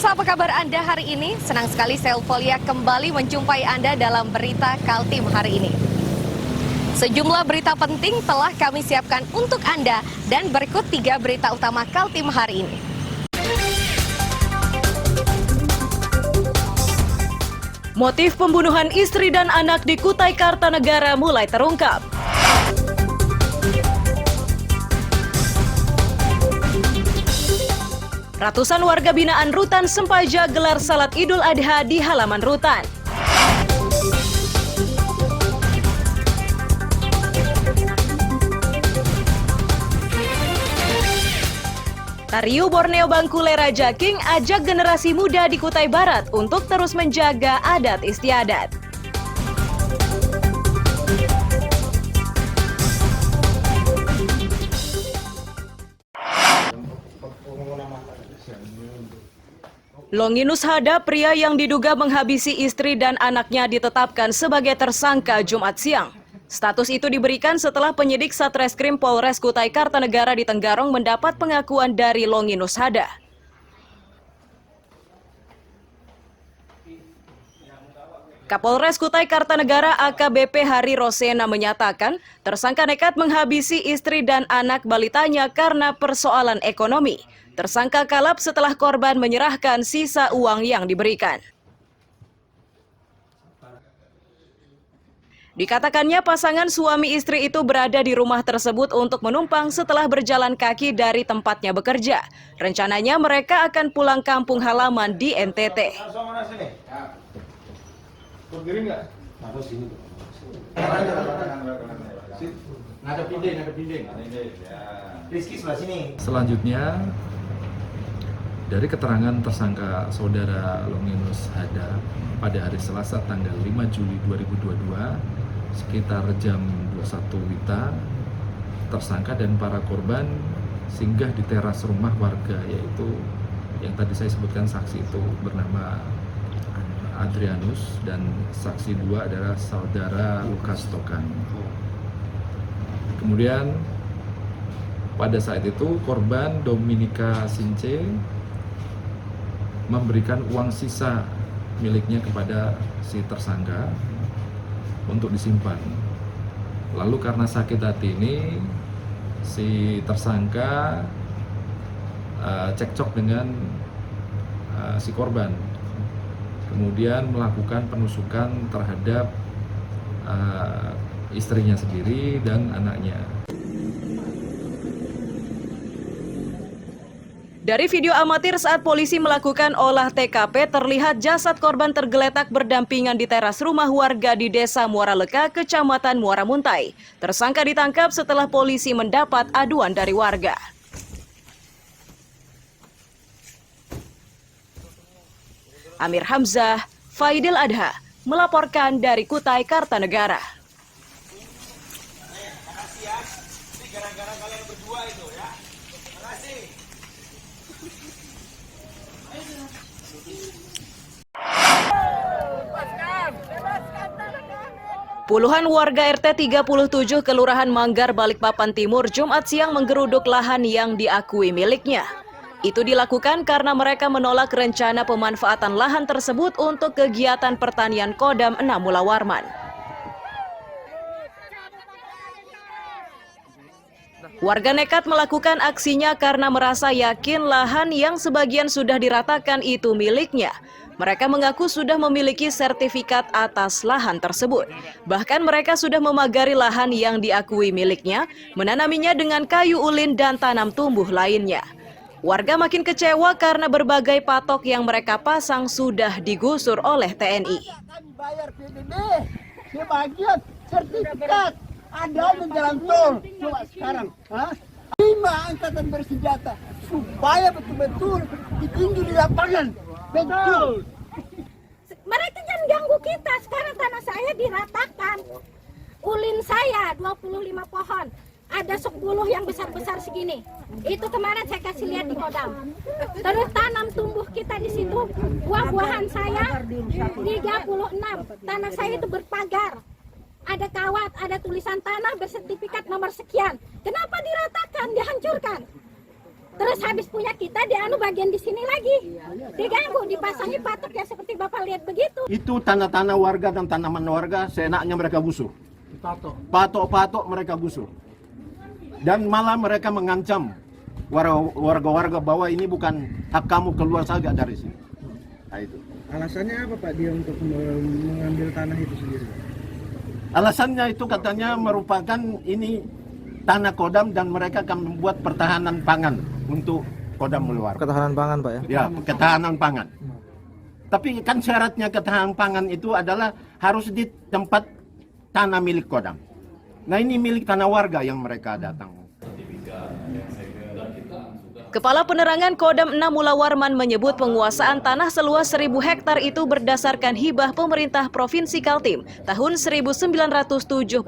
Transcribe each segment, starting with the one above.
Pemirsa, apa kabar Anda hari ini? Senang sekali saya Ulfolia kembali menjumpai Anda dalam berita Kaltim hari ini. Sejumlah berita penting telah kami siapkan untuk Anda dan berikut 3 berita utama Kaltim hari ini. Motif pembunuhan istri dan anak di Kutai Kartanegara mulai terungkap. Ratusan warga binaan Rutan Sempaja gelar salat Idul Adha di halaman rutan. Tariu Borneo Bangkule Raja King ajak generasi muda di Kutai Barat untuk terus menjaga adat istiadat. Longinus Hada, pria yang diduga menghabisi istri dan anaknya, ditetapkan sebagai tersangka Jumat siang. Status itu diberikan setelah penyidik Satreskrim Polres Kutai Kartanegara di Tenggarong mendapat pengakuan dari Longinus Hada. Kapolres Kutai Kartanegara AKBP Hari Rosena menyatakan tersangka nekat menghabisi istri dan anak balitanya karena persoalan ekonomi. Tersangka kalap setelah korban menyerahkan sisa uang yang diberikan. Dikatakannya pasangan suami istri itu berada di rumah tersebut untuk menumpang setelah berjalan kaki dari tempatnya bekerja. Rencananya mereka akan pulang kampung halaman di NTT. Selanjutnya, dari keterangan tersangka saudara Longinus Hada pada hari Selasa tanggal 5 Juli 2022 sekitar jam 21 WITA, tersangka dan para korban singgah di teras rumah warga, yaitu yang tadi saya sebutkan saksi itu bernama Adrianus dan saksi 2 adalah saudara Lukas Tokan. Kemudian pada saat itu korban Dominika Since memberikan uang sisa miliknya kepada si tersangka untuk disimpan. Lalu karena sakit hati ini, si tersangka cekcok dengan si korban, kemudian melakukan penusukan terhadap istrinya sendiri dan anaknya. Dari video amatir saat polisi melakukan olah TKP, terlihat jasad korban tergeletak berdampingan di teras rumah warga di Desa Muara Leka, Kecamatan Muara Muntai. Tersangka ditangkap setelah polisi mendapat aduan dari warga. Amir Hamzah, Faidil Adha, melaporkan dari Kutai Kartanegara. Makasih ya, ini gara-gara kalian berdua itu ya. Makasih. Puluhan warga RT 37 Kelurahan Manggar, Balikpapan Timur, Jumat siang menggeruduk lahan yang diakui miliknya. Itu dilakukan karena mereka menolak rencana pemanfaatan lahan tersebut untuk kegiatan pertanian Kodam 6 Mula Warman. Warga nekat melakukan aksinya karena merasa yakin lahan yang sebagian sudah diratakan itu miliknya. Mereka mengaku sudah memiliki sertifikat atas lahan tersebut. Bahkan mereka sudah memagari lahan yang diakui miliknya, menanaminya dengan kayu ulin dan tanam tumbuh lainnya. Warga makin kecewa karena berbagai patok yang mereka pasang sudah digusur oleh TNI. Kami bayar PDB, sebagian sertifikat ada di jalan tol. Coba sekarang, 5 angkatan bersenjata supaya betul-betul ditinju di lapangan. Betul. Mereka jangan ganggu kita. Sekarang tanah saya diratakan. Ulin saya 25 pohon. Ada 10 yang besar-besar segini. Itu kemarin saya kasih lihat di Kodam. Terus tanam tumbuh kita di situ. Buah-buahan saya 36. Tanah saya itu berpagar. Ada kawat, ada tulisan tanah bersertifikat nomor sekian. Kenapa diratakan, dihancurkan? Terus habis punya kita dianu bagian di sini lagi. Diganggu, dipasangi patok ya seperti Bapak lihat begitu. Itu tanah-tanah warga dan tanaman warga seenaknya mereka gusur. Patok-patok mereka gusur. Dan malah mereka mengancam warga-warga bahwa ini bukan hak kamu, keluar saja dari sini. Nah, itu. Alasannya apa Pak dia untuk mengambil tanah itu sendiri? Alasannya itu katanya merupakan ini tanah Kodam dan mereka akan membuat pertahanan pangan untuk Kodam Muluwarga. Ketahanan pangan Pak ya? Ya, ketahanan pangan. Tapi kan syaratnya ketahanan pangan itu adalah harus di tempat tanah milik Kodam. Nah ini milik tanah warga yang mereka datang. Kepala Penerangan Kodam 6 Mula Warman menyebut penguasaan tanah seluas 1.000 hektar itu berdasarkan hibah pemerintah Provinsi Kaltim tahun 1977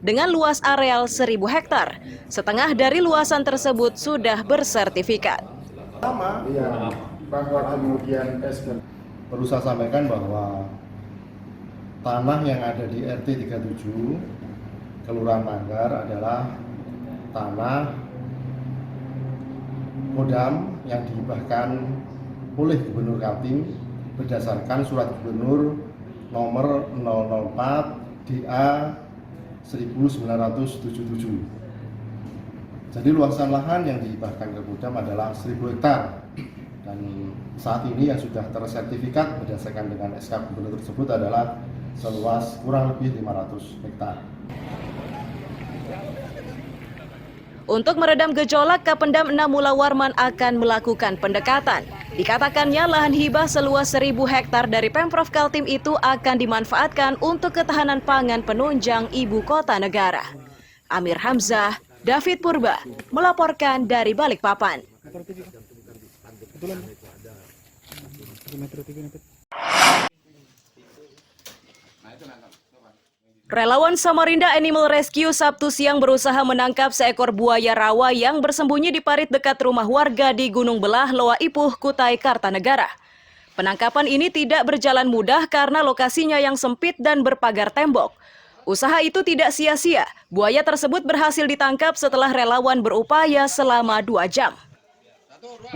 dengan luas areal 1.000 hektar. Setengah dari luasan tersebut sudah bersertifikat. Ya, bahwa kemudian perlu saya sampaikan bahwa tanah yang ada di RT 37 Kelurahan Manggar adalah tanah Kodam yang dihibahkan oleh Gubernur Kaltim berdasarkan Surat Gubernur nomor 004 DA 1977. Jadi luasan lahan yang dihibahkan ke Kodam adalah 1.000 hektar. Dan saat ini yang sudah tersertifikat berdasarkan dengan SK Gubernur tersebut adalah seluas kurang lebih 500 hektar. Untuk meredam gejolak, Kapendam 6 Mula Warman akan melakukan pendekatan. Dikatakannya lahan hibah seluas 1.000 hektar dari Pemprov Kaltim itu akan dimanfaatkan untuk ketahanan pangan penunjang ibu kota negara. Amir Hamzah, David Purba, melaporkan dari Balikpapan. Relawan Samarinda Animal Rescue Sabtu siang berusaha menangkap seekor buaya rawa yang bersembunyi di parit dekat rumah warga di Gunung Belah, Loa Ipuh, Kutai Kartanegara. Penangkapan ini tidak berjalan mudah karena lokasinya yang sempit dan berpagar tembok. Usaha itu tidak sia-sia. Buaya tersebut berhasil ditangkap setelah relawan berupaya selama 2 jam.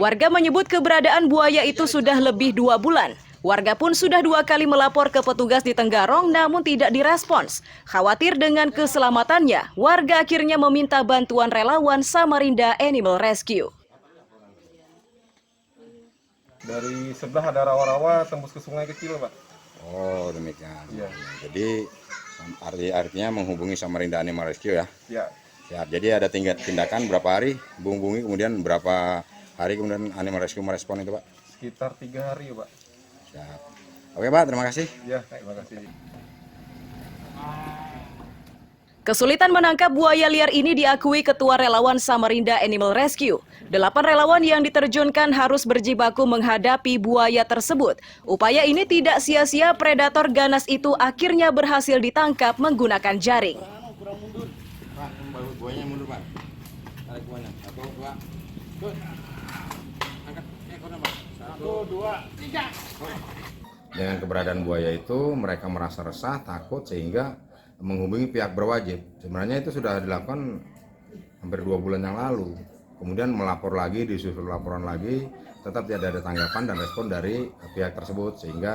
Warga menyebut keberadaan buaya itu sudah lebih 2 bulan. Warga pun sudah 2 kali melapor ke petugas di Tenggarong namun tidak direspons. Khawatir dengan keselamatannya, warga akhirnya meminta bantuan relawan Samarinda Animal Rescue. Dari sebelah ada rawa-rawa tembus ke sungai kecil, Pak. Oh, demikian. Iya. Jadi artinya menghubungi Samarinda Animal Rescue ya? Ya. Ya, jadi ada tindakan berapa hari, hubungi kemudian berapa hari kemudian Animal Rescue merespon itu, Pak? Sekitar 3 hari, Pak. Siap. Oke, Pak, terima kasih. Ya, terima kasih. Kesulitan menangkap buaya liar ini diakui Ketua Relawan Samarinda Animal Rescue. 8 relawan yang diterjunkan harus berjibaku menghadapi buaya tersebut. Upaya ini tidak sia-sia, predator ganas itu akhirnya berhasil ditangkap menggunakan jaring. Pak, buayanya mundur, Pak. Tarik buayanya. 1, 2. Angkat ekornya, Pak. 1, 2, 3. Dengan keberadaan buaya itu mereka merasa resah, takut sehingga menghubungi pihak berwajib. Sebenarnya itu sudah dilakukan hampir 2 bulan yang lalu. Kemudian melapor lagi, disusul laporan lagi, tetap tidak ada tanggapan dan respon dari pihak tersebut sehingga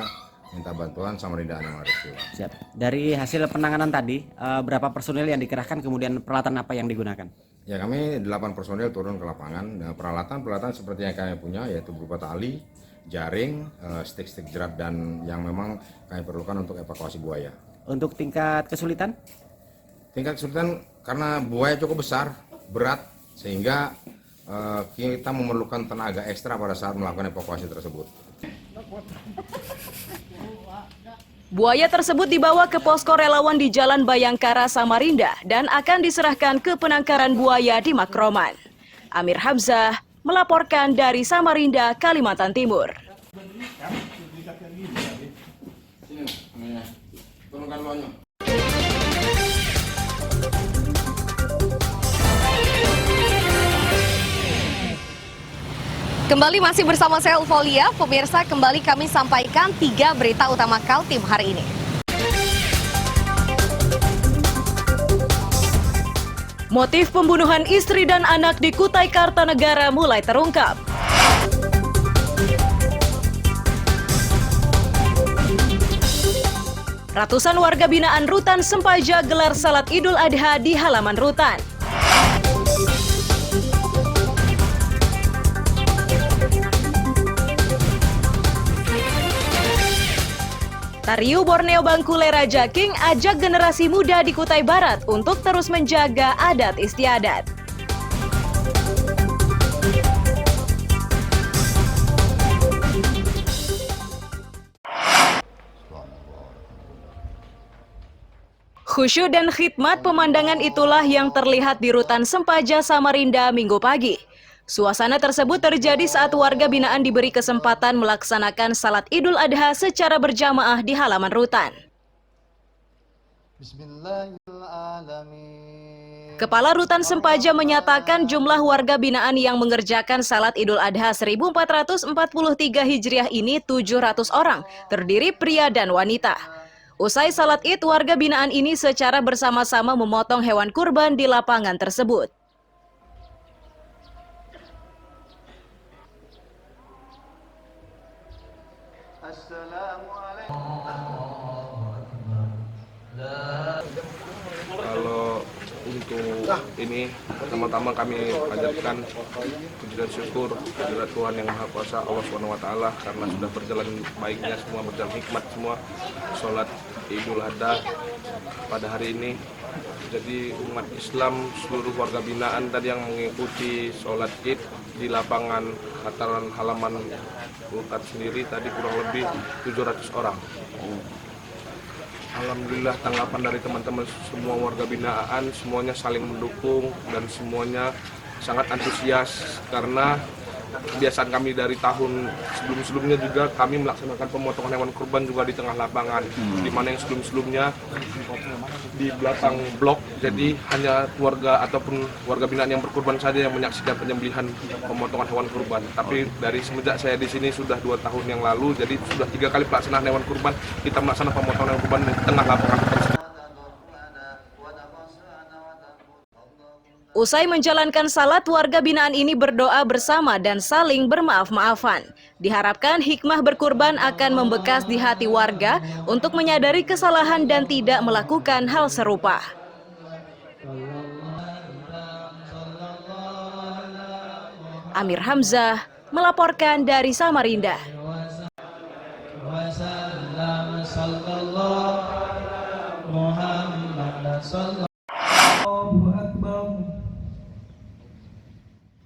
minta bantuan Samarinda Animal Rescue. Siap. Dari hasil penanganan tadi, berapa personil yang dikerahkan, kemudian peralatan apa yang digunakan? Ya, kami 8 personil turun ke lapangan. Nah, peralatan seperti yang kami punya yaitu berupa tali, jaring, stik-stik jerat dan yang memang kami perlukan untuk evakuasi buaya. Untuk tingkat kesulitan? Tingkat kesulitan karena buaya cukup besar, berat, sehingga kita memerlukan tenaga ekstra pada saat melakukan evakuasi tersebut. Buaya tersebut dibawa ke posko relawan di Jalan Bayangkara, Samarinda dan akan diserahkan ke penangkaran buaya di Makroman. Amir Hamzah melaporkan dari Samarinda, Kalimantan Timur. Kembali masih bersama saya Ulfolia, pemirsa, kembali kami sampaikan 3 berita utama Kaltim hari ini. Motif pembunuhan istri dan anak di Kutai Kartanegara mulai terungkap. Ratusan warga binaan Rutan Sempaja gelar salat Idul Adha di halaman rutan. Tariu Borneo Bangkule Raja King ajak generasi muda di Kutai Barat untuk terus menjaga adat istiadat. Khusyuk dan khidmat pemandangan itulah yang terlihat di Rutan Sempaja, Samarinda Minggu pagi. Suasana tersebut terjadi saat warga binaan diberi kesempatan melaksanakan salat Idul Adha secara berjamaah di halaman rutan. Kepala Rutan Sempaja menyatakan jumlah warga binaan yang mengerjakan salat Idul Adha 1443 Hijriah ini 700 orang, terdiri pria dan wanita. Usai salat Id, warga binaan ini secara bersama-sama memotong hewan kurban di lapangan tersebut. Kalau untuk ini pertama-tama kami panjatkan puji dan syukur kepada Tuhan Yang Maha Kuasa, Allah SWT, karena sudah berjalan baiknya semua, berjalan hikmat semua sholat Idul Adha pada hari ini. Jadi umat Islam seluruh warga binaan tadi yang mengikuti sholat Id di lapangan hataran halaman rutan sendiri tadi kurang lebih 700 orang. Alhamdulillah tanggapan dari teman-teman semua warga binaan semuanya saling mendukung dan semuanya sangat antusias karena kebiasaan kami dari tahun sebelum-sebelumnya juga kami melaksanakan pemotongan hewan kurban juga di tengah lapangan, di mana yang sebelum-sebelumnya di belakang blok, jadi hanya warga ataupun warga binaan yang berkurban saja yang menyaksikan penyembelihan pemotongan hewan kurban. Tapi dari semenjak saya di sini sudah 2 tahun yang lalu, jadi sudah 3 kali pelaksanaan hewan kurban, kita melaksanakan pemotongan hewan kurban di tengah lapangan tersebut. Usai menjalankan salat, warga binaan ini berdoa bersama dan saling bermaaf-maafan. Diharapkan hikmah berkurban akan membekas di hati warga untuk menyadari kesalahan dan tidak melakukan hal serupa. Amir Hamzah melaporkan dari Samarinda.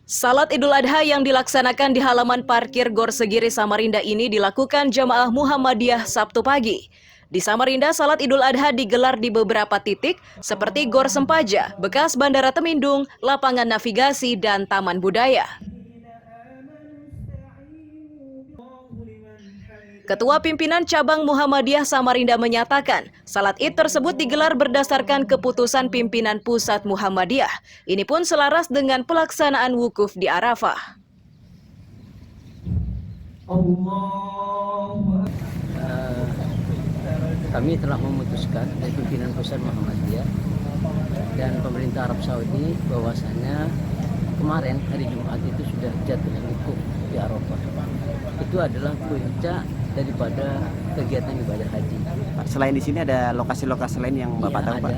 Salat Idul Adha yang dilaksanakan di halaman parkir Gor Segiri Samarinda ini dilakukan jamaah Muhammadiyah Sabtu pagi. Di Samarinda, salat Idul Adha digelar di beberapa titik seperti Gor Sempaja, bekas Bandara Temindung, lapangan navigasi, dan Taman Budaya. Ketua Pimpinan Cabang Muhammadiyah Samarinda menyatakan, salat Id tersebut digelar berdasarkan keputusan pimpinan pusat Muhammadiyah. Ini pun selaras dengan pelaksanaan wukuf di Arafah. Kami telah memutuskan dari pimpinan pusat Muhammadiyah dan pemerintah Arab Saudi bahwasanya kemarin hari Jumat itu sudah jatuh wukuf di Arafah. Itu adalah puncak daripada kegiatan ibadah haji. Pak, selain di sini ada lokasi-lokasi lain yang Bapak tahu, Pak?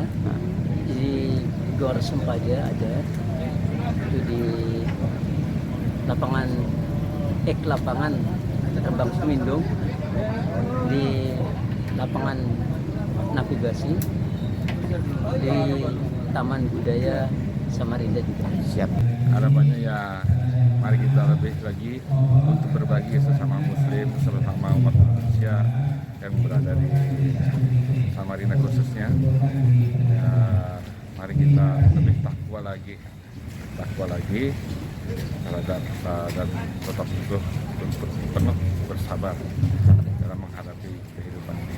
Di Gor Sempaja ada, itu di lapangan terbang Semindung, di lapangan navigasi, di Taman Budaya Samarinda juga. Siap. Harapannya ya mari kita lebih lagi untuk berbagi sesama muslim, sesama umat manusia yang berada di Samarinda khususnya. Ya, mari kita lebih takwa lagi dan tetap penuh bersabar dalam menghadapi kehidupan ini.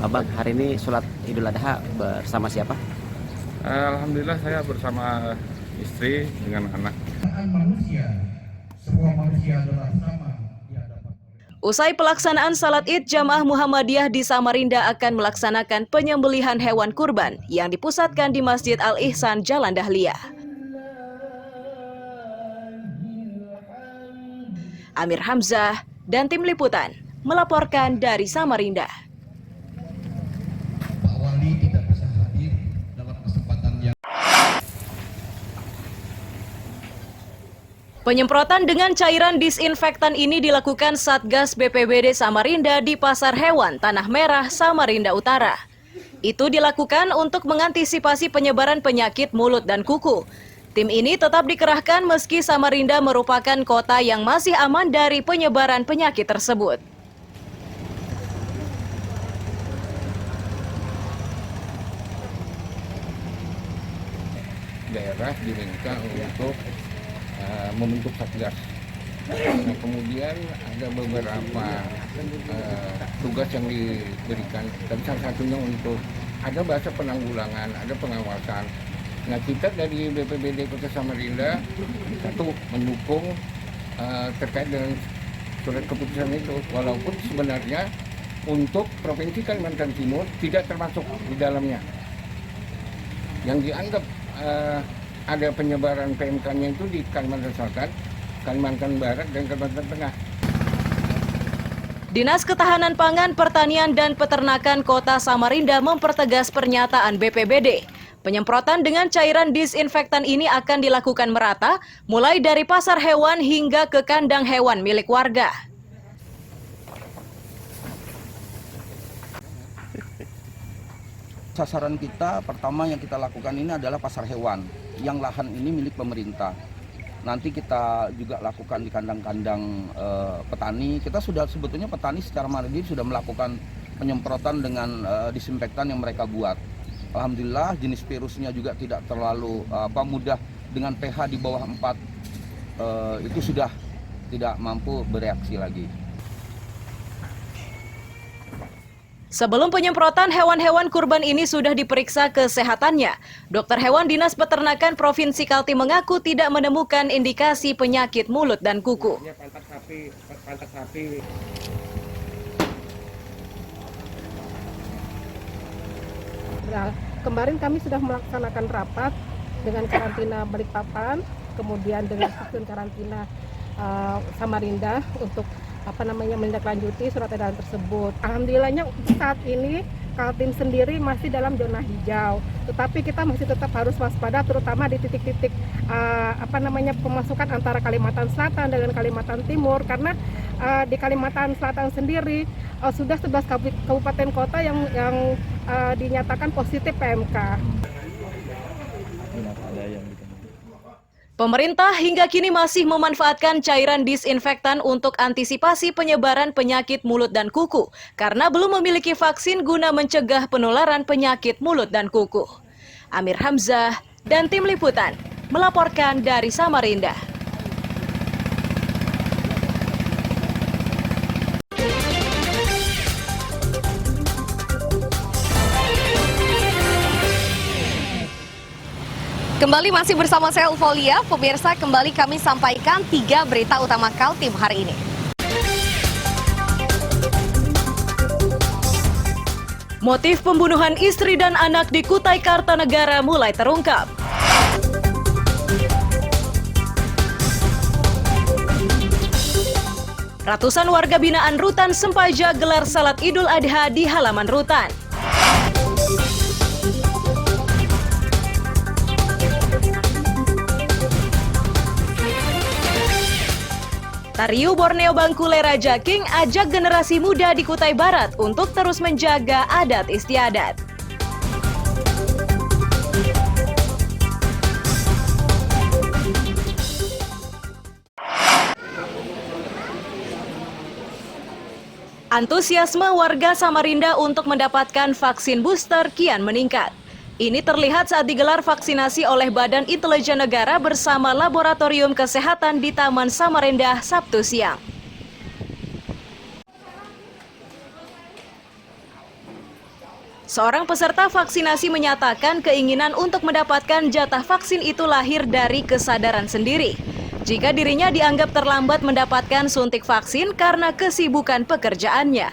Abang, hari ini sholat Idul Adha bersama siapa? Alhamdulillah saya bersama istri dengan anak. Manusia, semua manusia adalah sama. Usai pelaksanaan salat Id, Jamaah Muhammadiyah di Samarinda akan melaksanakan penyembelihan hewan kurban yang dipusatkan di Masjid Al-Ihsan, Jalan Dahlia. Amir Hamzah dan tim liputan melaporkan dari Samarinda. Pak Wali tidak bisa hadir dalam kesempatan yang Penyemprotan dengan cairan disinfektan ini dilakukan Satgas BPBD Samarinda di Pasar Hewan Tanah Merah, Samarinda Utara. Itu dilakukan untuk mengantisipasi penyebaran penyakit mulut dan kuku. Tim ini tetap dikerahkan meski Samarinda merupakan kota yang masih aman dari penyebaran penyakit tersebut. Daerah diminta untuk membentuk satgas. Nah, kemudian ada beberapa tugas yang diberikan, dan salah satunya untuk ada bahasa penanggulangan, ada pengawasan. Nah, kita dari BPBD Kota Samarinda satu mendukung terkait dengan surat keputusan itu, walaupun sebenarnya untuk Provinsi Kalimantan Timur tidak termasuk di dalamnya. Yang dianggap ada penyebaran PMK-nya itu di Kalimantan Selatan, Kalimantan Barat, dan Kalimantan Tengah. Dinas Ketahanan Pangan, Pertanian, dan Peternakan Kota Samarinda mempertegas pernyataan BPBD. Penyemprotan dengan cairan disinfektan ini akan dilakukan merata, mulai dari pasar hewan hingga ke kandang hewan milik warga. Sasaran kita pertama yang kita lakukan ini adalah pasar hewan, yang lahan ini milik pemerintah. Nanti kita juga lakukan di kandang-kandang petani. Kita sudah sebetulnya petani secara mandiri sudah melakukan penyemprotan dengan disinfektan yang mereka buat. Alhamdulillah jenis virusnya juga tidak terlalu mudah, dengan pH di bawah 4 itu sudah tidak mampu bereaksi lagi. Sebelum penyemprotan, hewan-hewan kurban ini sudah diperiksa kesehatannya. Dokter hewan Dinas Peternakan Provinsi Kaltim mengaku tidak menemukan indikasi penyakit mulut dan kuku. Nah, kemarin kami sudah melaksanakan rapat dengan karantina Balikpapan, kemudian dengan vaksin karantina Samarinda untuk menindaklanjuti surat edaran tersebut. Alhamdulillahnya saat ini Kaltim sendiri masih dalam zona hijau, tetapi kita masih tetap harus waspada, terutama di titik-titik pemasukan antara Kalimantan Selatan dengan Kalimantan Timur, karena di Kalimantan Selatan sendiri sudah 11 kabupaten kota yang dinyatakan positif PMK. Pemerintah hingga kini masih memanfaatkan cairan disinfektan untuk antisipasi penyebaran penyakit mulut dan kuku karena belum memiliki vaksin guna mencegah penularan penyakit mulut dan kuku. Amir Hamzah dan tim liputan melaporkan dari Samarinda. Kembali masih bersama saya Ulfolia, pemirsa, kembali kami sampaikan 3 berita utama Kaltim hari ini. Motif pembunuhan istri dan anak di Kutai Kartanegara mulai terungkap. Ratusan warga binaan Rutan Sempaja gelar salat Idul Adha di halaman Rutan. Tariu Borneo Bangkule Raja King ajak generasi muda di Kutai Barat untuk terus menjaga adat istiadat. Antusiasme warga Samarinda untuk mendapatkan vaksin booster kian meningkat. Ini terlihat saat digelar vaksinasi oleh Badan Intelijen Negara bersama Laboratorium Kesehatan di Taman Samarinda Sabtu siang. Seorang peserta vaksinasi menyatakan keinginan untuk mendapatkan jatah vaksin itu lahir dari kesadaran sendiri. jika dirinya dianggap terlambat mendapatkan suntik vaksin karena kesibukan pekerjaannya.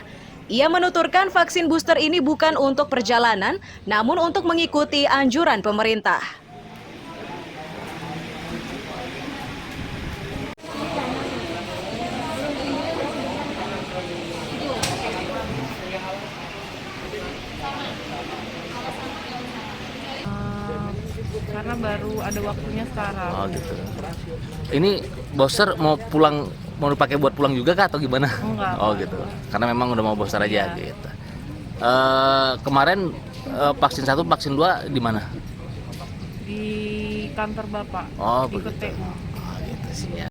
Ia menuturkan vaksin booster ini bukan untuk perjalanan, namun untuk mengikuti anjuran pemerintah. Karena baru ada waktunya sekarang. Oh gitu. Ini booster mau pulang, mau dipakai buat pulang juga kah atau gimana? Enggak. Oh gitu. Karena memang udah mau booster aja gitu. Kemarin vaksin 1, vaksin 2 di mana? Di kantor Bapak. Oh di begitu. Oh gitu sih ya.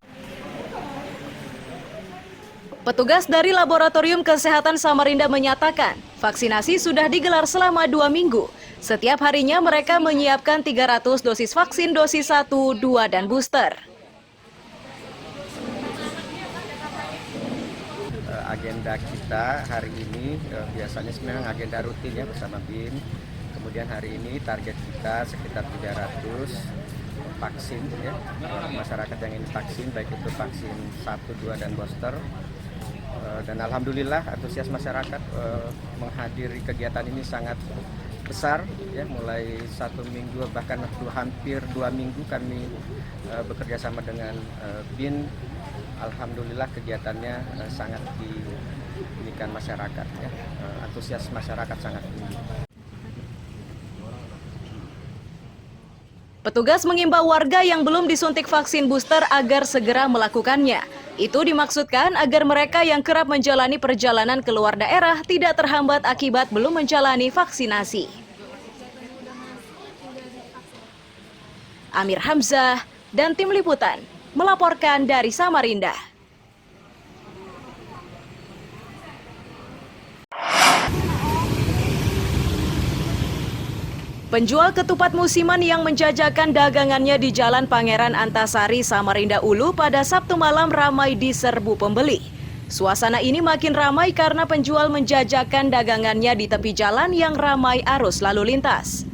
Petugas dari Laboratorium Kesehatan Samarinda menyatakan, vaksinasi sudah digelar selama 2 minggu. Setiap harinya mereka menyiapkan 300 dosis vaksin dosis 1, 2, dan booster. Agenda kita hari ini biasanya sebenarnya agenda rutin ya bersama BIN. Kemudian hari ini target kita sekitar 300 vaksin ya. Masyarakat yang ingin vaksin baik itu vaksin 1, 2, dan booster. Dan alhamdulillah antusias masyarakat menghadiri kegiatan ini sangat besar ya, mulai 1 minggu bahkan hampir 2 minggu kami bekerja sama dengan BIN. Alhamdulillah kegiatannya sangat diinginkan masyarakat ya, antusias masyarakat sangat tinggi. Petugas mengimbau warga yang belum disuntik vaksin booster agar segera melakukannya. Itu dimaksudkan agar mereka yang kerap menjalani perjalanan ke luar daerah tidak terhambat akibat belum menjalani vaksinasi. Amir Hamzah dan tim liputan melaporkan dari Samarinda. Penjual ketupat musiman yang menjajakan dagangannya di Jalan Pangeran Antasari, Samarinda Ulu pada Sabtu malam ramai diserbu pembeli. Suasana ini makin ramai karena penjual menjajakan dagangannya di tepi jalan yang ramai arus lalu lintas.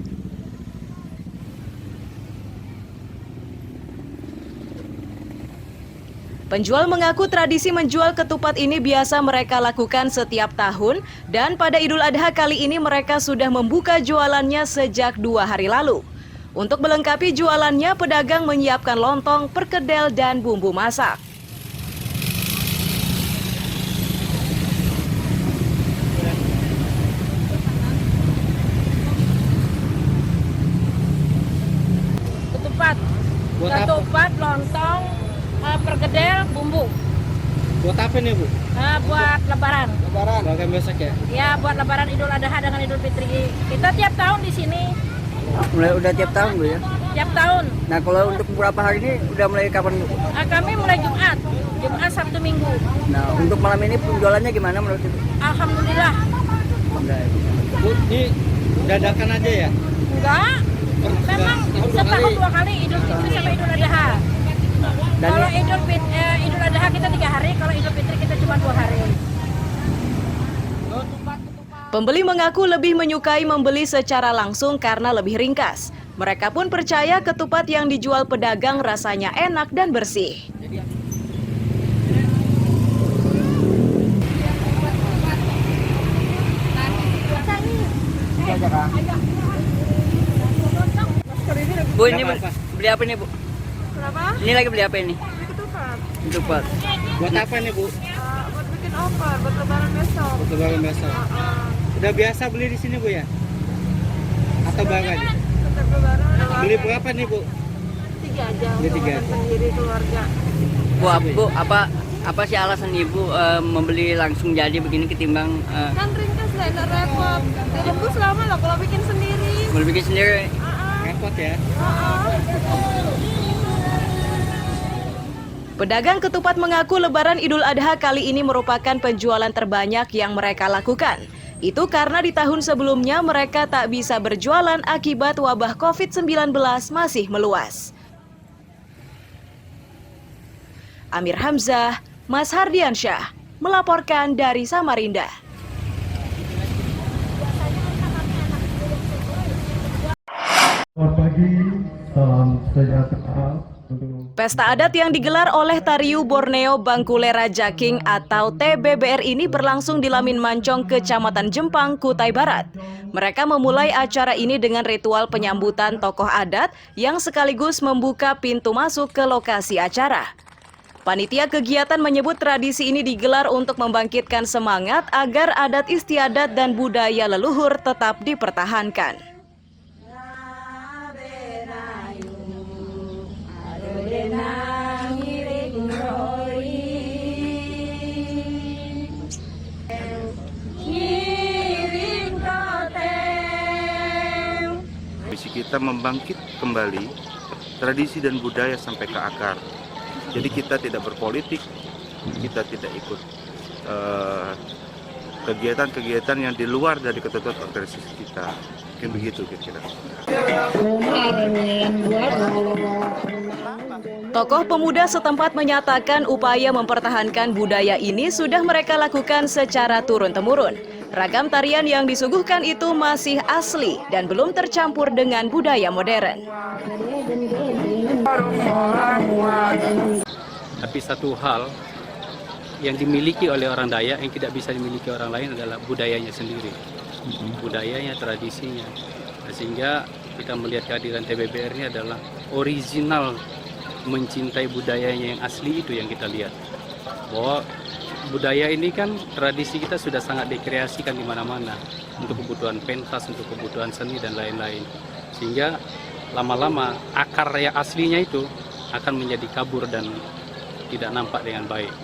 Penjual mengaku tradisi menjual ketupat ini biasa mereka lakukan setiap tahun dan pada Idul Adha kali ini mereka sudah membuka jualannya sejak 2 hari lalu. Untuk melengkapi jualannya, pedagang menyiapkan lontong, perkedel, dan bumbu masak. Ketupat, lontong, perkedel, bumbu. Buat apa nih Bu? Buat lebaran. Lebaran besok ya? Ya, buat lebaran Idul Adha dengan Idul Fitri. Kita tiap tahun di sini. Udah tiap tahun Bu ya? Tiap tahun. Nah kalau untuk beberapa hari ini udah mulai kapan Bu? Kami mulai Jumat, Sabtu, Minggu. Nah untuk malam ini penjualannya gimana menurut Ibu? Alhamdulillah. Bu, ini dadakan aja ya? Enggak. Memang setahun 2 kali Idul Fitri sama Idul Adha. Kalau Idul Adha kita 3 hari, kalau Idul Fitri kita cuma 2 hari. Pembeli mengaku lebih menyukai membeli secara langsung karena lebih ringkas. Mereka pun percaya ketupat yang dijual pedagang rasanya enak dan bersih. Bu, ini beli apa nih Bu? Kenapa? Ini lagi beli apa ini? Ketupat. Ketupat. Buat apa nih Bu? Buat bikin opor, buat lebaran besok. Buat lebaran besok. Udah biasa beli di sini Bu ya? Atau bagan? Tetap lebaran. Beli berapa nih Bu? 3 aja. Beli 3 aja. Sendiri keluarga. Bu, apa sih alasan Ibu membeli langsung jadi begini ketimbang Kan ringkas lah, enak repot. Direbus lama loh kalau bikin sendiri. mau bikin sendiri? Repot ya. Pedagang ketupat mengaku Lebaran Idul Adha kali ini merupakan penjualan terbanyak yang mereka lakukan. Itu karena di tahun sebelumnya mereka tak bisa berjualan akibat wabah COVID-19 masih meluas. Amir Hamzah, Mas Hardiansyah, melaporkan dari Samarinda. Selamat pagi, salam sejahtera untuk Pesta adat yang digelar oleh Tariu Borneo Bangkulera Jaking atau TBBR ini berlangsung di Lamin Mancong, Kecamatan Jempang, Kutai Barat. Mereka memulai acara ini dengan ritual penyambutan tokoh adat yang sekaligus membuka pintu masuk ke lokasi acara. Panitia kegiatan menyebut tradisi ini digelar untuk membangkitkan semangat agar adat istiadat dan budaya leluhur tetap dipertahankan. Misi kita membangkit kembali tradisi dan budaya sampai ke akar. Jadi kita tidak berpolitik, kita tidak ikut kegiatan-kegiatan yang di luar dari ketentuan organisasi kita. Mungkin begitu kira-kira. Tokoh pemuda setempat menyatakan upaya mempertahankan budaya ini sudah mereka lakukan secara turun-temurun. Ragam tarian yang disuguhkan itu masih asli dan belum tercampur dengan budaya modern. Tapi satu hal yang dimiliki oleh orang Dayak yang tidak bisa dimiliki orang lain adalah budayanya sendiri. Budayanya, tradisinya. Sehingga kita melihat kehadiran TBBR ini adalah original mencintai budayanya yang asli itu yang kita lihat. Bahwa budaya ini kan tradisi kita sudah sangat dikreasikan di mana-mana untuk kebutuhan pentas, untuk kebutuhan seni dan lain-lain. Sehingga lama-lama akar yang aslinya itu akan menjadi kabur dan tidak nampak dengan baik.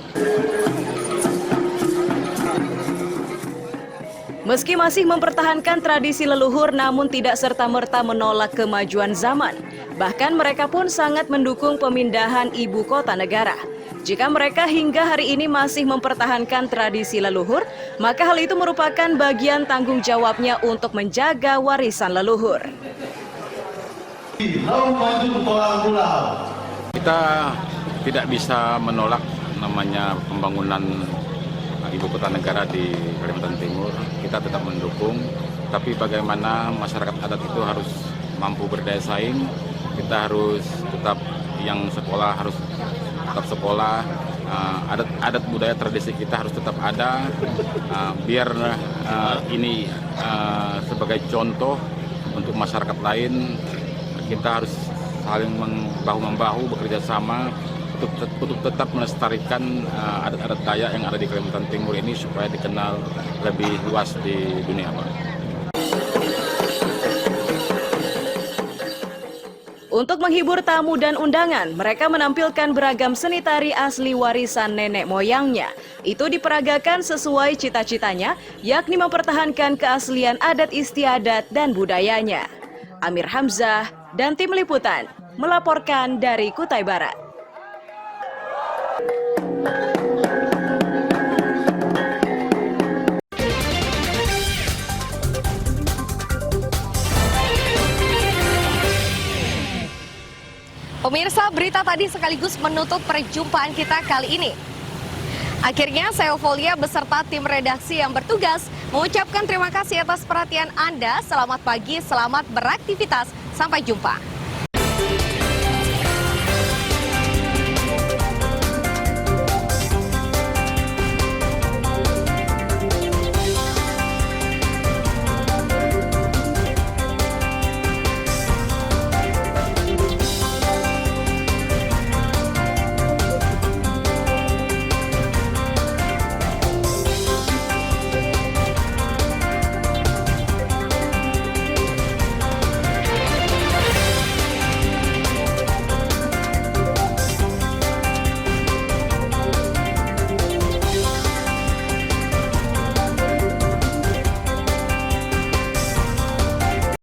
Meski masih mempertahankan tradisi leluhur namun tidak serta-merta menolak kemajuan zaman. Bahkan mereka pun sangat mendukung pemindahan ibu kota negara. Jika mereka hingga hari ini masih mempertahankan tradisi leluhur, maka hal itu merupakan bagian tanggung jawabnya untuk menjaga warisan leluhur. Kita tidak bisa menolak namanya pembangunan ibu kota negara di Kalimantan Timur. Kita tetap mendukung, tapi bagaimana masyarakat adat itu harus mampu berdaya saing. Kita harus tetap, yang sekolah harus tetap sekolah, adat budaya tradisi kita harus tetap ada, biar ini sebagai contoh untuk masyarakat lain. Kita harus saling bahu-membahu bekerja sama untuk tetap melestarikan adat-adat Dayak yang ada di Kalimantan Timur ini supaya dikenal lebih luas di dunia, Pak. Untuk menghibur tamu dan undangan, mereka menampilkan beragam seni tari asli warisan nenek moyangnya. Itu diperagakan sesuai cita-citanya, yakni mempertahankan keaslian adat istiadat dan budayanya. Amir Hamzah dan Tim Liputan melaporkan dari Kutai Barat. Pemirsa, berita tadi sekaligus menutup perjumpaan kita kali ini. Akhirnya, saya Eufolia beserta tim redaksi yang bertugas mengucapkan terima kasih atas perhatian Anda. Selamat pagi, selamat beraktivitas. Sampai jumpa.